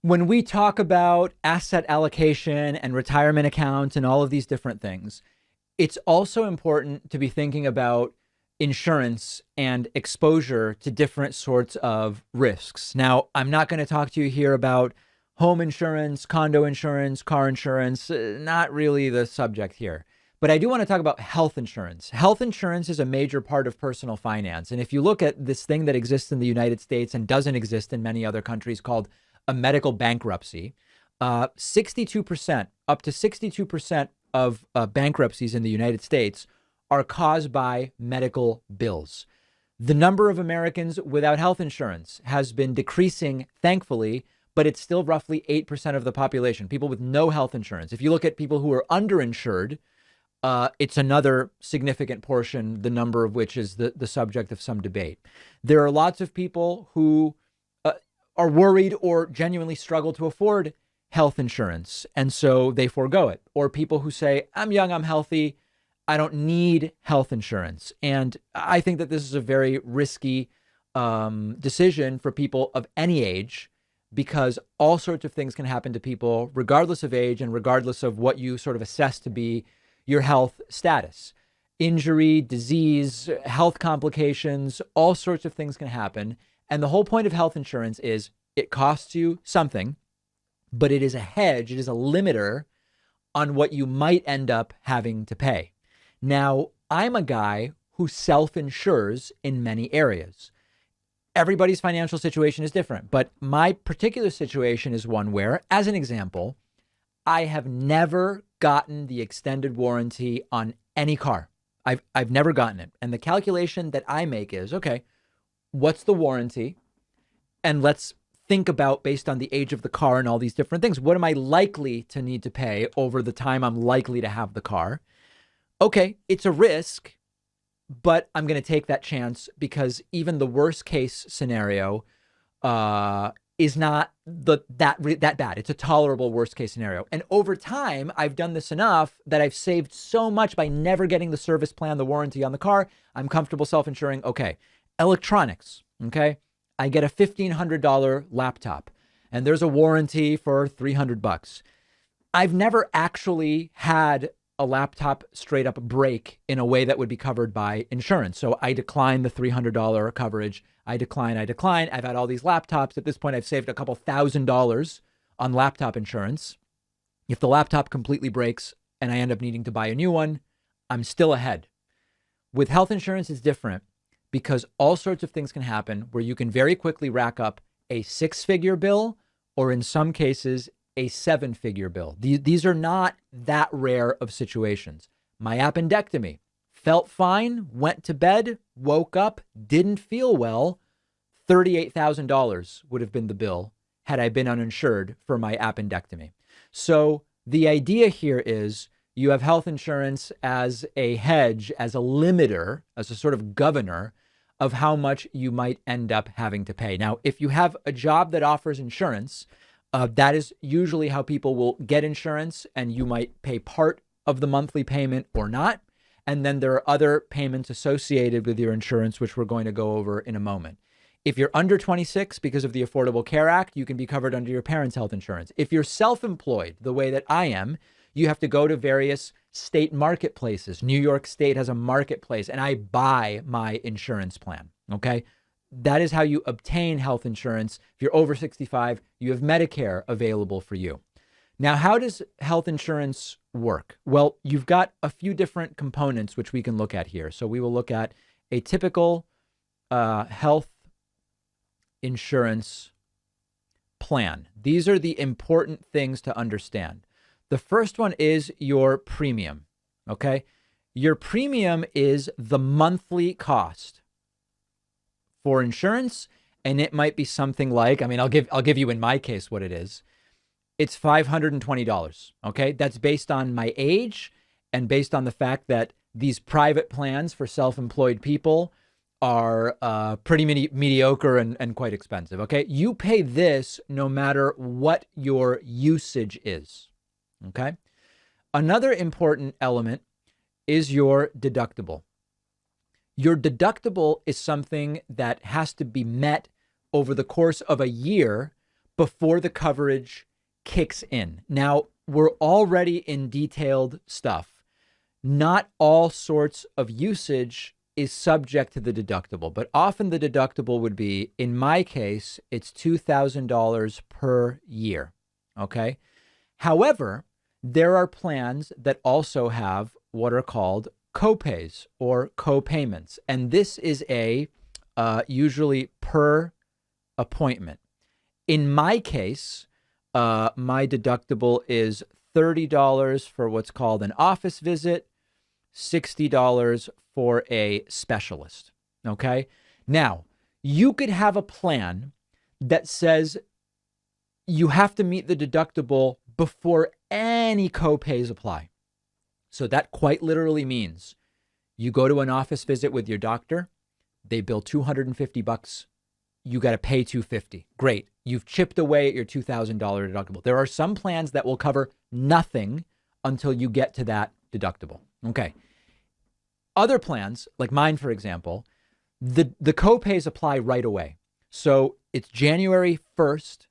When we talk about asset allocation and retirement accounts and all of these different things, it's also important to be thinking about insurance and exposure to different sorts of risks. Now, I'm not going to talk to you here about home insurance, condo insurance, car insurance, not really the subject here. But I do want to talk about health insurance. Health insurance is a major part of personal finance. And if you look at this thing that exists in the United States and doesn't exist in many other countries called a medical bankruptcy, 62%, up to 62% of bankruptcies in the United States are caused by medical bills. The number of Americans without health insurance has been decreasing, thankfully, but it's still roughly 8% of the population, people with no health insurance. If you look at people who are underinsured, it's another significant portion, the number of which is the subject of some debate. There are lots of people who are worried or genuinely struggle to afford health insurance, and so they forego it. Or people who say, I'm young, I'm healthy, I don't need health insurance. And I think that this is a very risky decision for people of any age, because all sorts of things can happen to people regardless of age and regardless of what you sort of assess to be your health status. Injury, disease, health complications, all sorts of things can happen. And the whole point of health insurance is it costs you something, but it is a hedge, it is a limiter on what you might end up having to pay. Now, I'm a guy who self-insures in many areas. Everybody's financial situation is different, but my particular situation is one where, as an example, I have never gotten the extended warranty on any car. I've never gotten it. And the calculation that I make is, okay, what's the warranty? And let's think about, based on the age of the car and all these different things, what am I likely to need to pay over the time I'm likely to have the car? Okay, it's a risk, but I'm going to take that chance because even the worst case scenario is not that bad. It's a tolerable worst case scenario. And over time, I've done this enough that I've saved so much by never getting the service plan, the warranty on the car. I'm comfortable self-insuring. Okay. Electronics. Okay. I get a $1,500 laptop and there's a warranty for $300. I've never actually had a laptop straight up break in a way that would be covered by insurance. So I decline the $300 coverage. I decline. I've had all these laptops. At this point, I've saved a couple $1,000s on laptop insurance. If the laptop completely breaks and I end up needing to buy a new one, I'm still ahead. With health insurance, it's different because all sorts of things can happen where you can very quickly rack up a 6-figure bill, or in some cases, a 7-figure bill. These are not that rare of situations. My appendectomy, felt fine, went to bed, woke up, didn't feel well. $38,000 would have been the bill had I been uninsured for my appendectomy. So the idea here is you have health insurance as a hedge, as a limiter, as a sort of governor of how much you might end up having to pay. Now, if you have a job that offers insurance, that is usually how people will get insurance, and you might pay part of the monthly payment or not. And then there are other payments associated with your insurance, which we're going to go over in a moment. If you're under 26, because of the Affordable Care Act, you can be covered under your parents' health insurance. If you're self-employed, the way that I am, you have to go to various state marketplaces. New York State has a marketplace, and I buy my insurance plan. Okay. That is how you obtain health insurance. If you're over 65, you have Medicare available for you. Now, how does health insurance work? Well, you've got a few different components which we can look at here. So we will look at a typical health insurance plan. These are the important things to understand. The first one is your premium. Okay. Your premium is the monthly cost for insurance, and it might be something like, I'll give you in my case what it is. It's $520. Okay. That's based on my age and based on the fact that these private plans for self-employed people are pretty mediocre and quite expensive. Okay. You pay this no matter what your usage is. Okay. Another important element is your deductible. Your deductible is something that has to be met over the course of a year before the coverage kicks in. Now, we're already in detailed stuff. Not all sorts of usage is subject to the deductible, but often the deductible would be, in my case, it's $2,000 per year. Okay. However, there are plans that also have what are called copays or copayments. And this is usually per appointment. In my case, my deductible is $30 for what's called an office visit, $60 for a specialist. Okay. Now, you could have a plan that says you have to meet the deductible before any copays apply. So that quite literally means you go to an office visit with your doctor, they bill $250. You got to pay $250. Great. You've chipped away at your $2,000 deductible. There are some plans that will cover nothing until you get to that deductible. Okay. Other plans, like mine, for example, the copays apply right away. So it's January 1st.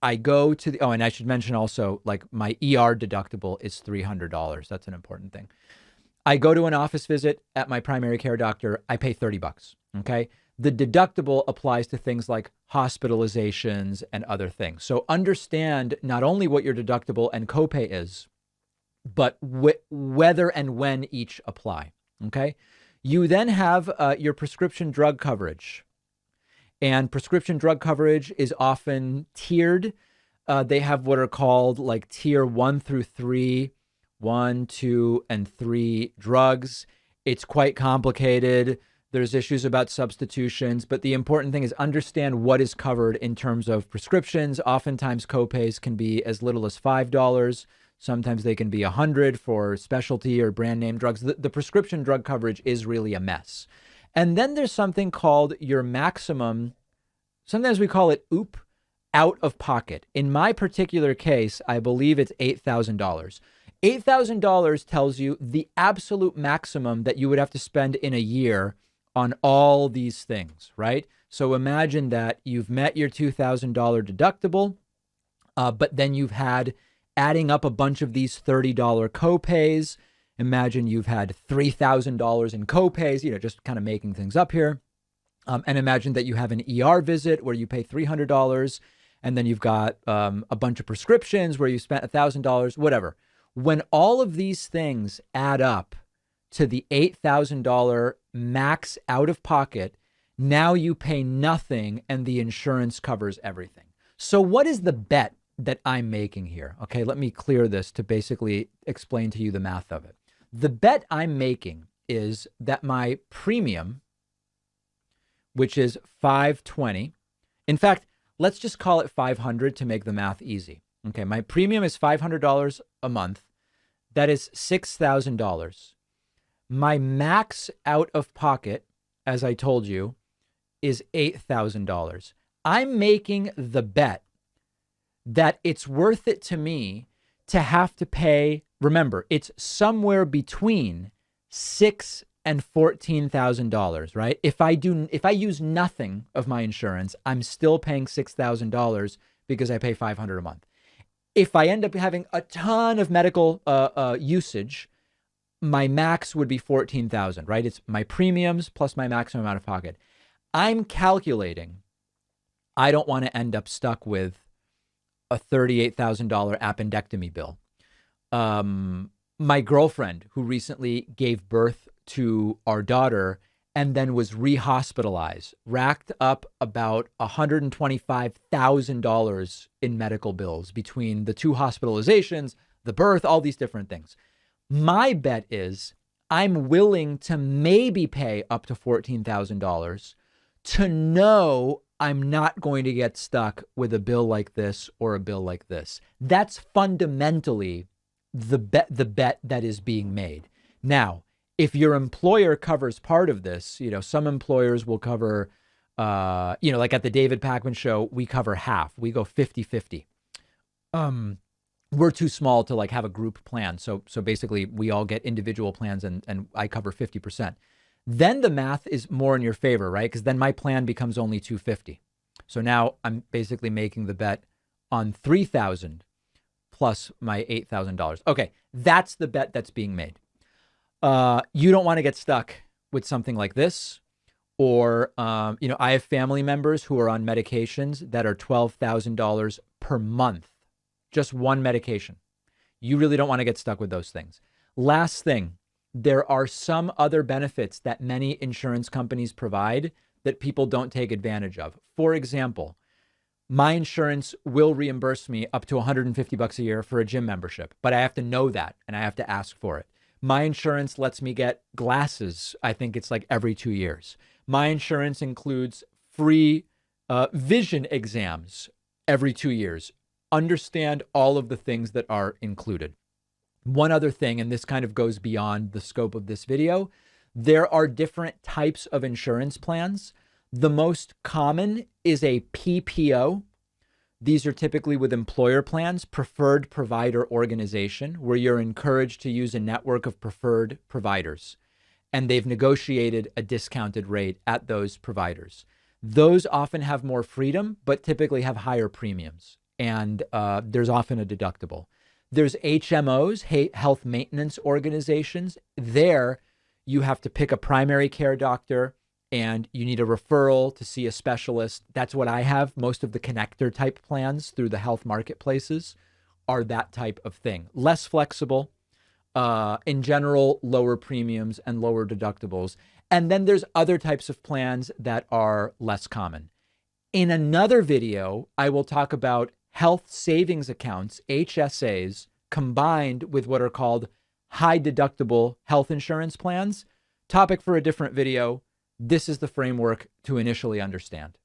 I go to and I should mention also, like, my ER deductible is $300. That's an important thing. I go to an office visit at my primary care doctor. I pay $30. Okay. The deductible applies to things like hospitalizations and other things. So understand not only what your deductible and copay is, but whether and when each apply. Okay. You then have your prescription drug coverage. And prescription drug coverage is often tiered. They have what are called like tier 1 through 3, 1, 2, and 3 drugs. It's quite complicated. There's issues about substitutions, but the important thing is understand what is covered in terms of prescriptions. Oftentimes copays can be as little as $5. Sometimes they can be $100 for specialty or brand name drugs. The prescription drug coverage is really a mess. And then there's something called your maximum, sometimes we call it OOP, out of pocket. In my particular case, I believe it's $8,000. $8,000 tells you the absolute maximum that you would have to spend in a year on all these things, right? So imagine that you've met your $2,000 deductible, but then you've had, adding up a bunch of these $30 copays. Imagine you've had $3,000 in copays, just kind of making things up here. And imagine that you have an ER visit where you pay $300, and then you've got a bunch of prescriptions where you spent $1,000, whatever. When all of these things add up to the $8,000 max out of pocket, now you pay nothing and the insurance covers everything. So what is the bet that I'm making here? Okay, let me clear this to basically explain to you the math of it. The bet I'm making is that my premium, which is $520, in fact, let's just call it $500 to make the math easy. Okay, my premium is $500 a month. That is $6,000. My max out of pocket, as I told you, is $8,000. I'm making the bet that it's worth it to me to have to pay. Remember, it's somewhere between $6,000 and $14,000, right? If I use nothing of my insurance, I'm still paying $6,000 because I pay $500 a month. If I end up having a ton of medical usage, my max would be $14,000, right? It's my premiums plus my maximum out of pocket. I'm calculating I don't want to end up stuck with a $38,000 appendectomy bill. My girlfriend, who recently gave birth to our daughter and then was rehospitalized, racked up about $125,000 in medical bills between the 2 hospitalizations, the birth, all these different things. My bet is I'm willing to maybe pay up to $14,000 to know I'm not going to get stuck with a bill like this or a bill like this. That's fundamentally the bet that is being made. Now, if your employer covers part of this, some employers will cover, like at the David Pakman show, we cover half. We go 50-50. We're too small to have a group plan. So basically we all get individual plans and I cover 50%. Then the math is more in your favor, right? Because then my plan becomes only $250. So now I'm basically making the bet on $3,000 plus my $8,000. Okay, that's the bet that's being made. You don't want to get stuck with something like this. Or, I have family members who are on medications that are $12,000 per month, just one medication. You really don't want to get stuck with those things. Last thing, there are some other benefits that many insurance companies provide that people don't take advantage of. For example, my insurance will reimburse me up to $150 a year for a gym membership, but I have to know that and I have to ask for it. My insurance lets me get glasses. I think it's like every 2 years. My insurance includes free vision exams every 2 years. Understand all of the things that are included. One other thing, and this kind of goes beyond the scope of this video, there are different types of insurance plans. The most common is a PPO. These are typically with employer plans, preferred provider organization, where you're encouraged to use a network of preferred providers. And they've negotiated a discounted rate at those providers. Those often have more freedom, but typically have higher premiums. And there's often a deductible. There's HMOs, health maintenance organizations. There, you have to pick a primary care doctor and you need a referral to see a specialist. That's what I have. Most of the connector type plans through the health marketplaces are that type of thing. Less flexible, in general, lower premiums and lower deductibles. And then there's other types of plans that are less common. In another video, I will talk about health savings accounts, HSAs, combined with what are called high deductible health insurance plans. Topic for a different video. This is the framework to initially understand.